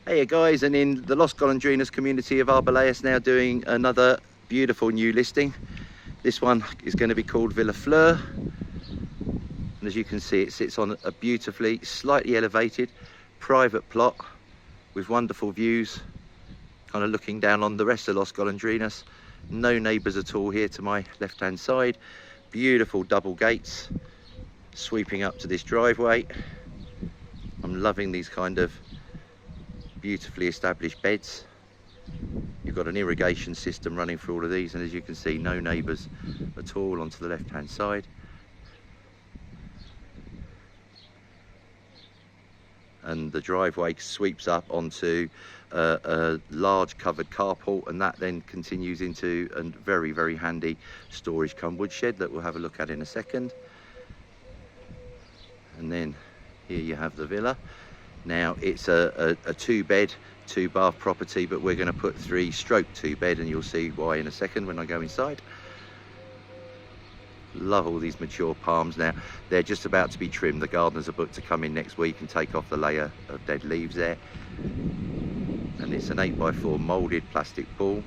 Hey guys, and in the Los Golondrinas community of Arbeláez now doing another beautiful new listing. This one is going to be called Villa Fleur, and as you can see it sits on a beautifully slightly elevated private plot with wonderful views, kind of looking down on the rest of Los Golondrinas. No neighbours at all here to my left hand side. Beautiful double gates sweeping up to this driveway. I'm loving these kind of beautifully established beds. You've got an irrigation system running through all of these, and as you can see, no neighbours at all onto the left hand side. And the driveway sweeps up onto a large covered carport, and that then continues into a very, very handy storage cum wood shed that we'll have a look at in a second. And then here you have the villa. Now it's a 2-bed, 2-bath property, but we're going to put 3/2-bed, and you'll see why in a second when I go inside. Love all these mature palms. Now they're just about to be trimmed. The gardeners are booked to come in next week and take off the layer of dead leaves there. And it's an 8x4 moulded plastic pool.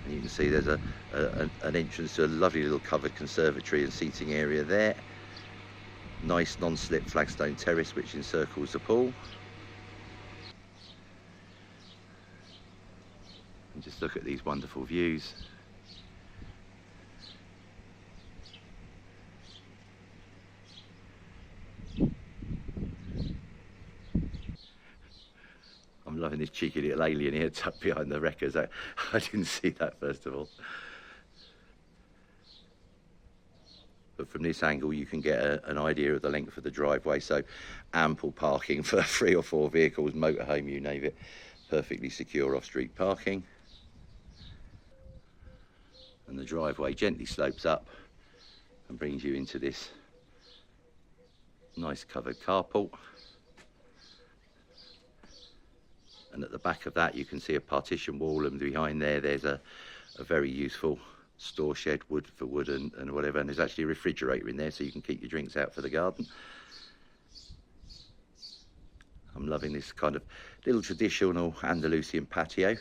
And you can see there's an entrance to a lovely little covered conservatory and seating area there. Nice non-slip flagstone terrace which encircles the pool. And just look at these wonderful views. I'm loving this cheeky little alien here tucked behind the wreckers. I didn't see that first of all. But from this angle you can get an idea of the length of the driveway, so ample parking for 3 or 4 vehicles, motorhome, you name it. Perfectly secure off-street parking. And the driveway gently slopes up and brings you into this nice covered carport. And at the back of that you can see a partition wall, and behind there's a very useful store shed, wood for wood and whatever, and there's actually a refrigerator in there so you can keep your drinks out for the garden. I'm loving this kind of little traditional Andalusian patio.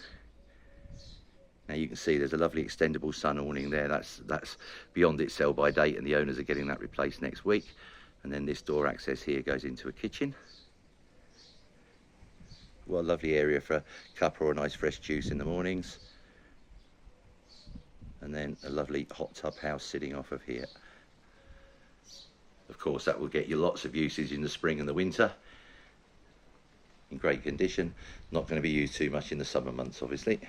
Now you can see there's a lovely extendable sun awning there. That's beyond its sell by date, and the owners are getting that replaced next week. And then this door access here goes into a kitchen. What a lovely area for a cup or a nice fresh juice in the mornings. And then a lovely hot tub house sitting off of here. Of course that will get you lots of usage in the spring and the winter. In great condition, not going to be used too much in the summer months obviously.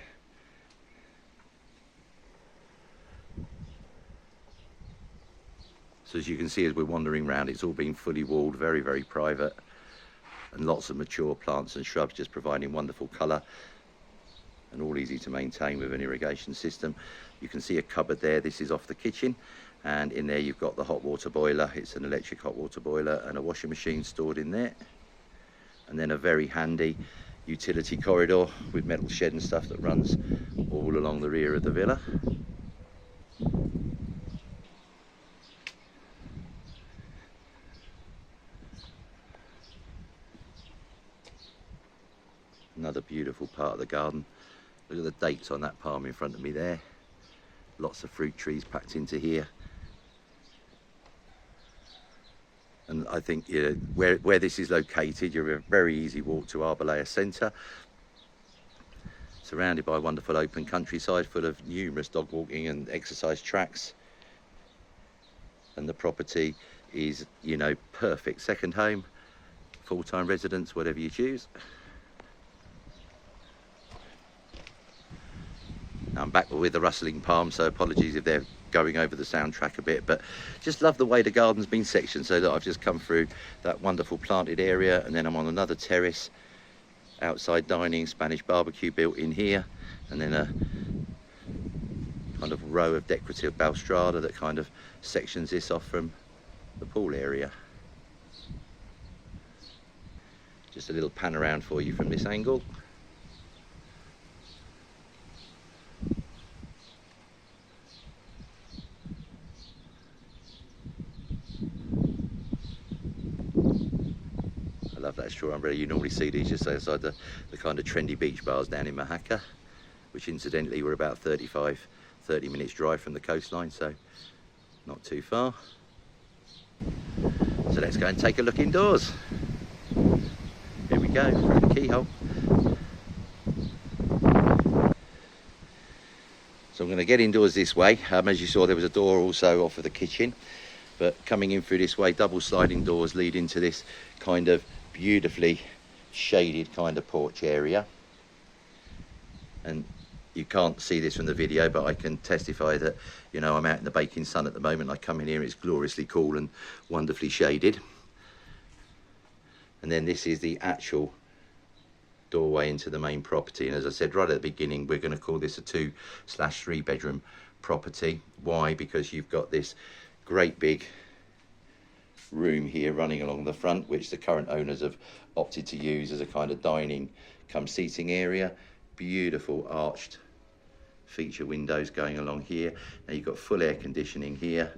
So as you can see as we're wandering around, it's all been fully walled, very, very private, and lots of mature plants and shrubs just providing wonderful colour, and all easy to maintain with an irrigation system. You can see a cupboard there. This is off the kitchen, and in there you've got the hot water boiler. It's an electric hot water boiler and a washing machine stored in there, and then a very handy utility corridor with metal shed and stuff that runs all along the rear of the villa. Another beautiful part of the garden. Look at the dates on that palm in front of me there. Lots of fruit trees packed into here. And I think, you know, where this is located, you're a very easy walk to Arbeláez Centre. Surrounded by wonderful open countryside full of numerous dog walking and exercise tracks. And the property is, you know, perfect second home, full-time residence, whatever you choose. Now I'm back with the rustling palms, so apologies if they're going over the soundtrack a bit, but just love the way the garden's been sectioned, so that I've just come through that wonderful planted area, and then I'm on another terrace, outside dining, Spanish barbecue built in here, and then a kind of row of decorative balstrada that kind of sections this off from the pool area. Just a little pan around for you from this angle. I love that straw umbrella. You normally see these just outside the kind of trendy beach bars down in Mahaka, which incidentally we're about 30 minutes drive from the coastline, so not too far. So let's go and take a look indoors. Here we go, through the keyhole. So I'm going to get indoors this way. As you saw, there was a door also off of the kitchen, but coming in through this way, double sliding doors lead into this kind of beautifully shaded kind of porch area. And you can't see this from the video, but I can testify that, you know, I'm out in the baking sun at the moment. I come in here, it's gloriously cool and wonderfully shaded. And then this is the actual doorway into the main property. And as I said right at the beginning, we're going to call this a 2/3 bedroom property. Why? Because you've got this great big room here running along the front, which the current owners have opted to use as a kind of dining come seating area. Beautiful arched feature windows going along here. Now you've got full air conditioning here,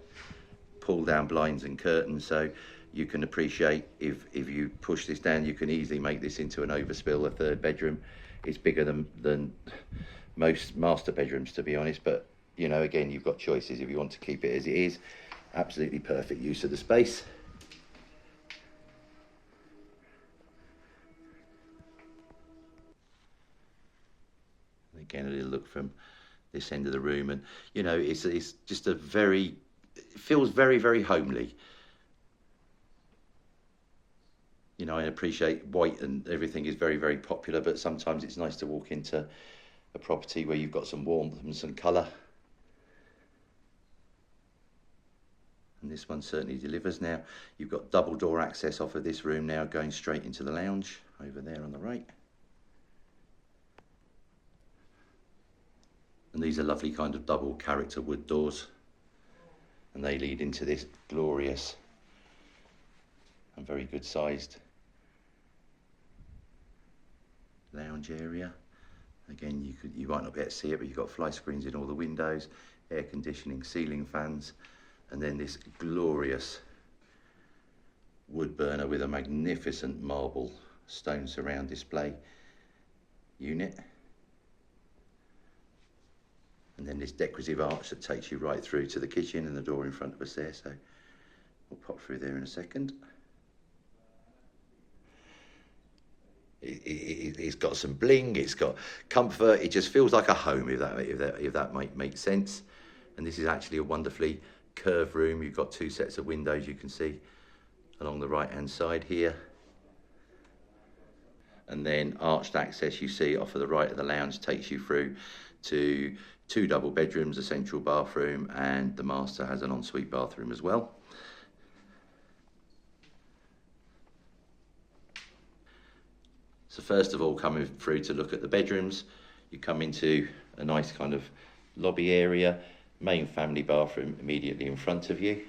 pull down blinds and curtains, so you can appreciate if you push this down, you can easily make this into an overspill, a third bedroom. It's bigger than most master bedrooms, to be honest, but you know, again, you've got choices if you want to keep it as it is. Absolutely perfect use of the space. Again, a little look from this end of the room, and you know, it's just a very, it feels very, very homely. You know, I appreciate white and everything is very, very popular, but sometimes it's nice to walk into a property where you've got some warmth and some colour. And this one certainly delivers. Now, you've got double door access off of this room now, going straight into the lounge over there on the right. And these are lovely kind of double character wood doors, and they lead into this glorious and very good sized lounge area. Again, you might not be able to see it, but you've got fly screens in all the windows, air conditioning, ceiling fans, and then this glorious wood burner with a magnificent marble stone surround display unit. And then this decorative arch that takes you right through to the kitchen and the door in front of us there, so we'll pop through there in a second. It's got some bling, it's got comfort, it just feels like a home, if that might make sense. And this is actually a wonderfully curved room. You've got two sets of windows you can see along the right hand side here. And then arched access you see off of the right of the lounge takes you through to two double bedrooms, a central bathroom, and the master has an ensuite bathroom as well. So first of all, coming through to look at the bedrooms, you come into a nice kind of lobby area, main family bathroom immediately in front of you.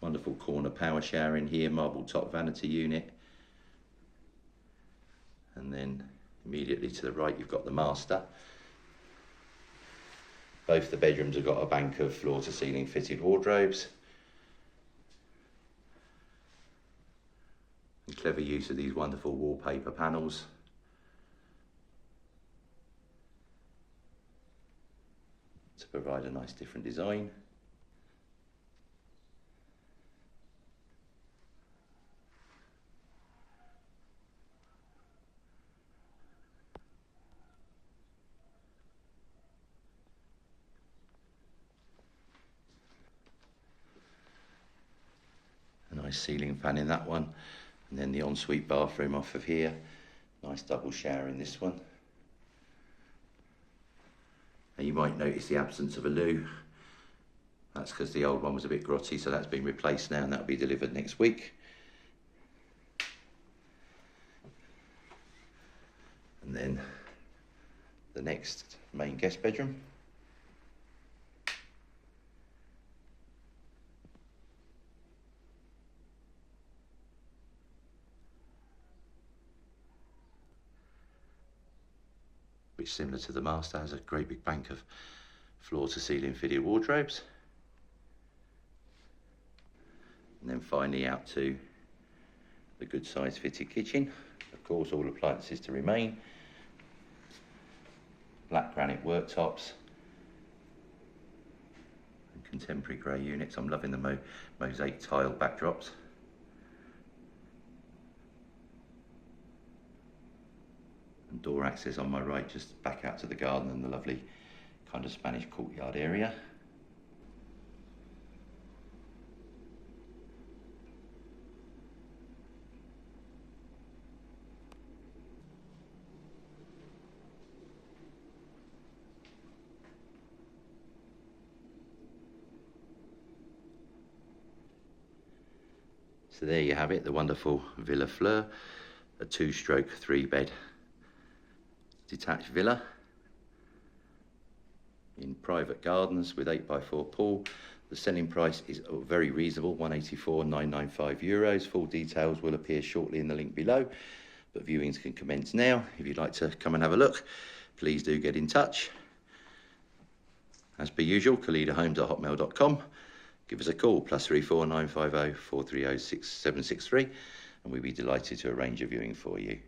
Wonderful corner power shower in here, marble top vanity unit. And then immediately to the right, you've got the master. Both the bedrooms have got a bank of floor to ceiling fitted wardrobes. And clever use of these wonderful wallpaper panels. To provide a nice different design. A nice ceiling fan in that one, and then the ensuite bathroom off of here. Nice double shower in this one. And you might notice the absence of a loo. That's because the old one was a bit grotty, so that's been replaced now, and that'll be delivered next week. And then the next main guest bedroom. Which, similar to the master, has a great big bank of floor to ceiling fitted wardrobes. And then finally out to The good size fitted kitchen, of course all appliances to remain. Black granite worktops and contemporary grey units. I'm loving the mosaic tile backdrops. And door access on my right, just back out to the garden and the lovely kind of Spanish courtyard area. So there you have it, the wonderful Villa Fleur, a 2-stroke 3-bed detached villa in private gardens with 8x4 pool. The selling price is very reasonable, €184,995. Full details will appear shortly in the link below, but viewings can commence now. If you'd like to come and have a look, please do get in touch. As per usual, KhalidaHomes@hotmail.com. Give us a call, +34 950 430 6763, and we'd be delighted to arrange a viewing for you.